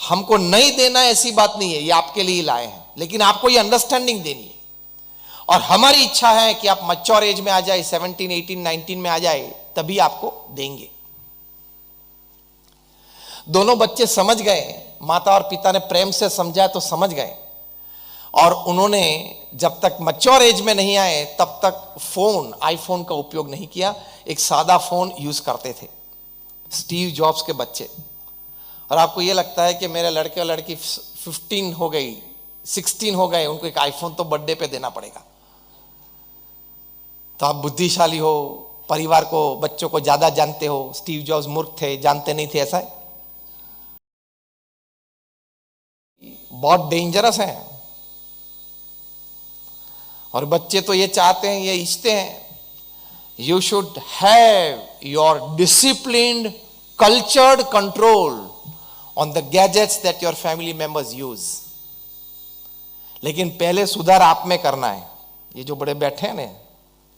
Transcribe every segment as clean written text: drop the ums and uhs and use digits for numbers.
हमको नहीं देना ऐसी बात नहीं है, ये आपके लिए लाए हैं, लेकिन आपको ये अंडरस्टैंडिंग देनी है। और हमारी इच्छा है कि आप मैच्योर एज में आ जाए, 17, 18, 19 में आ जाए, तभी आपको देंगे। दोनों बच्चे समझ गए, माता और पिता ने प्रेम से समझाया तो समझ गए। और उन्होंने जब तक मैच्योर एज में नहीं आए तब तक फोन, आईफोन का उपयोग नहीं किया, एक सादा फोन यूज करते थे, स्टीव जॉब्स के बच्चे। और आपको यह लगता है कि मेरे लड़के और लड़की 15 हो गई, 16 हो गए, उनको एक आईफोन तो बर्थडे पे देना पड़ेगा। तो आप बुद्धिशाली हो, परिवार को, बच्चों को ज्यादा जानते हो। स्टीव जॉब्स मूर्ख थे, जानते नहीं थे, ऐसा है। बहुत डेंजरस है। और बच्चे तो ये चाहते हैं, ये इच्छते हैं, you should have your disciplined, cultured control on the gadgets that your family members use. लेकिन पहले सुधार आप में करना है। ये जो बड़े बैठे हैं ना,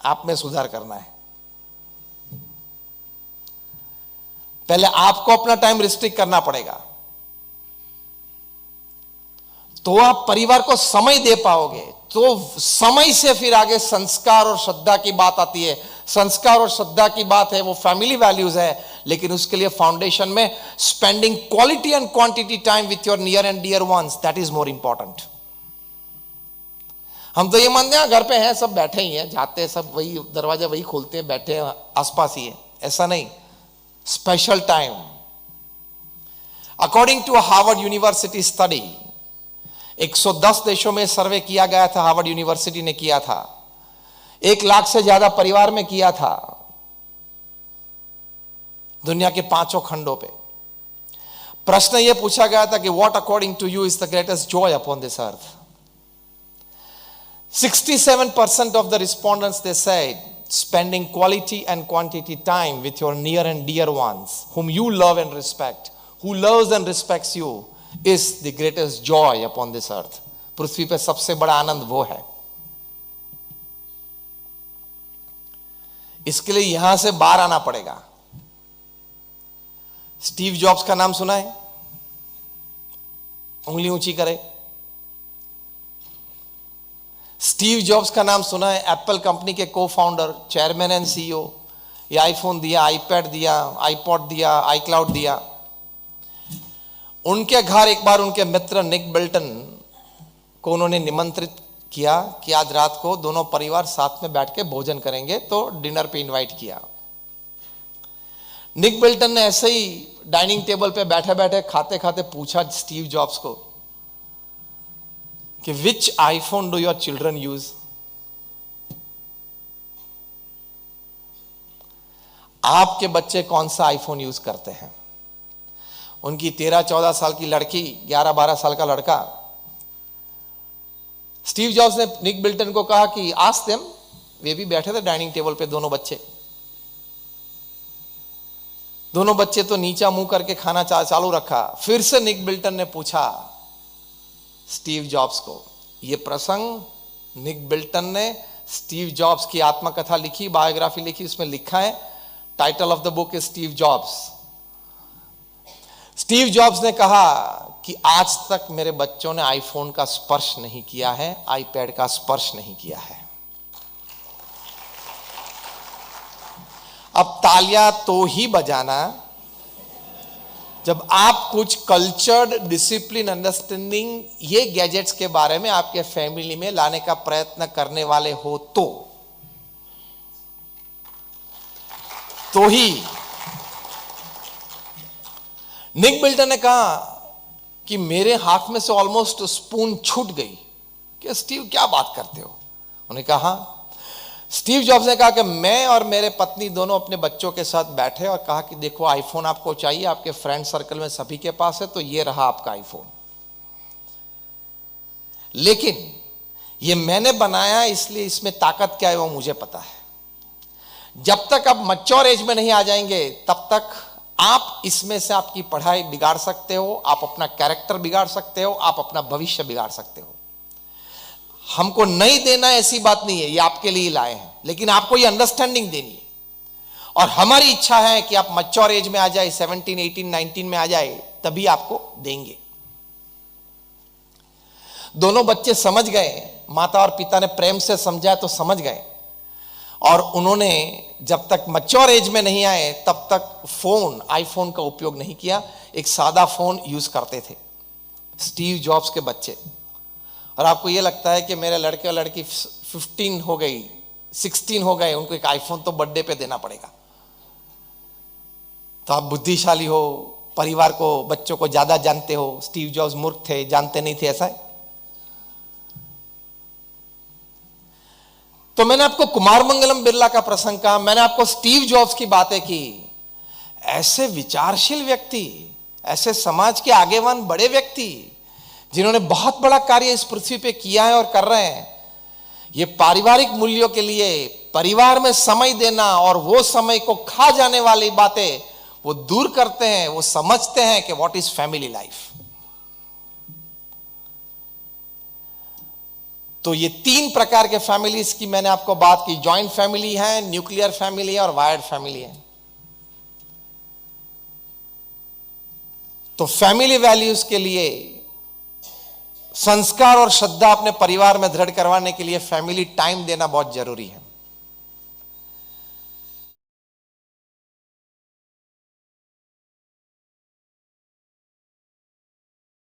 आप में सुधार करना है। पहले आपको अपना टाइम रिस्ट्रिक्ट करना पड़ेगा, तो आप परिवार को समय दे पाओगे। तो समय से फिर आगे संस्कार और श्रद्धा की बात आती है। संस्कार और श्रद्धा की बात है, वो फैमिली वैल्यूज है, लेकिन उसके लिए फाउंडेशन में spending quality and quantity time with your near and dear ones, that is more important. हम तो ये मानते हैं घर पे हैं, सब बैठे ही हैं, जाते हैं सब, वही दरवाजा वही खोलते हैं, बैठे हैं, आसपास ही है, ऐसा नहीं। Special time. According to Harvard University study, 110 देशों में सर्वे किया गया था, हार्वर्ड यूनिवर्सिटी ने किया था, 1 लाख से ज्यादा परिवार में किया था, दुनिया के 5 खंडों पे। प्रश्न यह पूछा गया था कि what according to you is the greatest joy upon this earth. 67% of the respondents, they said spending quality and quantity time with your near and dear ones whom you love and respect, who loves and respects you, is the greatest joy upon this earth. पृथ्वी पे सबसे बड़ा आनंद वो है। इसके लिए यहां से बाहर आना पड़ेगा। स्टीव जॉब्स का नाम सुना है? उंगली ऊंची करे। स्टीव जॉब्स का नाम सुना है? एप्पल कंपनी के को फाउंडर, चेयरमैन एंड सीईओ। ये आईफोन दिया, आईपैड दिया, आईपॉड दिया, आईक्लाउड दिया। उनके घर एक बार उनके मित्र निक बिल्टन को उन्होंने निमंत्रित किया कि आज रात को दोनों परिवार साथ में बैठ के भोजन करेंगे, तो डिनर पे इनवाइट किया। निक बिल्टन ने ऐसे ही डाइनिंग टेबल पे बैठे बैठे खाते खाते पूछा स्टीव जॉब्स को कि which iPhone do your children use? आपके बच्चे कौन सा आईफोन यूज करते हैं? उनकी 13-14 साल की लड़की, 11-12 साल का लड़का। स्टीव जॉब्स ने निक बिल्टन को कहा कि आस्क देम, वे भी बैठे थे डाइनिंग टेबल पे, दोनों बच्चे। दोनों बच्चे तो नीचा मुंह करके खाना चालू रखा। फिर से निक बिल्टन ने पूछा स्टीव जॉब्स को यह प्रसंग। निक बिल्टन ने स्टीव जॉब्स की आत्मकथा लिखी, बायोग्राफी लिखी, उसमें लिखा है, title of the book is Steve jobs. Steve jobs ने कहा कि आज तक मेरे बच्चों ने आईफोन का स्पर्श नहीं किया है, आईपैड का स्पर्श नहीं किया है। अब तालियां तो ही बजाना जब आप कुछ कल्चर्ड, डिसिप्लिन, अंडरस्टैंडिंग ये गैजेट्स के बारे में आपके फैमिली में लाने का प्रयत्न करने वाले हो तो ही। निक बिल्टन ने कहा कि मेरे हाथ में से ऑलमोस्ट स्पून छूट गई कि स्टीव क्या बात करते हो? उन्होंने कहा, स्टीव जॉब्स ने कहा कि मैं और मेरे पत्नी दोनों अपने बच्चों के साथ बैठे और कहा कि देखो आईफोन आपको चाहिए, आपके फ्रेंड सर्कल में सभी के पास है, तो ये रहा आपका आईफोन। लेकिन ये मैंने बनाया इसलिए इसमें ताकत क्या है वो मुझे पता है। जब तक आप मैच्योर एज में नहीं आ जाएंगे तब तक आप इसमें से आपकी पढ़ाई बिगाड़ सकते हो, आप अपना कैरेक्टर बिगाड़ सकते हो, आप अपना भविष्य बिगाड़ सकते हो। हमको नहीं देना ऐसी बात नहीं है, ये आपके लिए लाए हैं, लेकिन आपको ये अंडरस्टैंडिंग देनी है। और हमारी इच्छा है कि आप मैच्योर एज में आ जाए, 17, 18, 19 में आ जाए, तभी आपको देंगे। दोनों बच्चे समझ गए, माता और पिता ने प्रेम से समझाया तो समझ गए, और उन्होंने जब तक मैच्योर एज में नहीं आए तब तक फोन, आईफोन का उपयोग नहीं किया, एक सादा फोन यूज करते थे, स्टीव जॉब्स के बच्चे। और आपको यह लगता है कि मेरे लड़के और लड़की 15 हो गई, 16 हो गए, उनको एक आईफोन तो बर्थडे पे देना पड़ेगा, तो आप बुद्धिशाली हो, परिवार को, बच्चों को ज्यादा जानते हो। स्टीव जॉब्स मूर्ख थे, जानते नहीं थे, ऐसा है। तो मैंने आपको कुमार मंगलम बिरला का प्रसंग कहा, मैंने आपको स्टीव जॉब्स की बातें की। ऐसे विचारशील व्यक्ति, ऐसे समाज के आगेवान बड़े व्यक्ति जिन्होंने बहुत बड़ा कार्य इस पृथ्वी पे किया है और कर रहे हैं, ये पारिवारिक मूल्यों के लिए परिवार में समय देना और वो समय को खा जाने वाली बातें वो दूर करते हैं। वो समझते हैं कि व्हाट इज फैमिली लाइफ। तो ये 3 प्रकार के फैमिलीज की मैंने आपको बात की। जॉइंट फैमिली है, न्यूक्लियर फैमिली है और वायर्ड फैमिली है। तो फैमिली वैल्यूज के लिए, संस्कार और श्रद्धा अपने परिवार में दृढ़ करवाने के लिए फैमिली टाइम देना बहुत जरूरी है।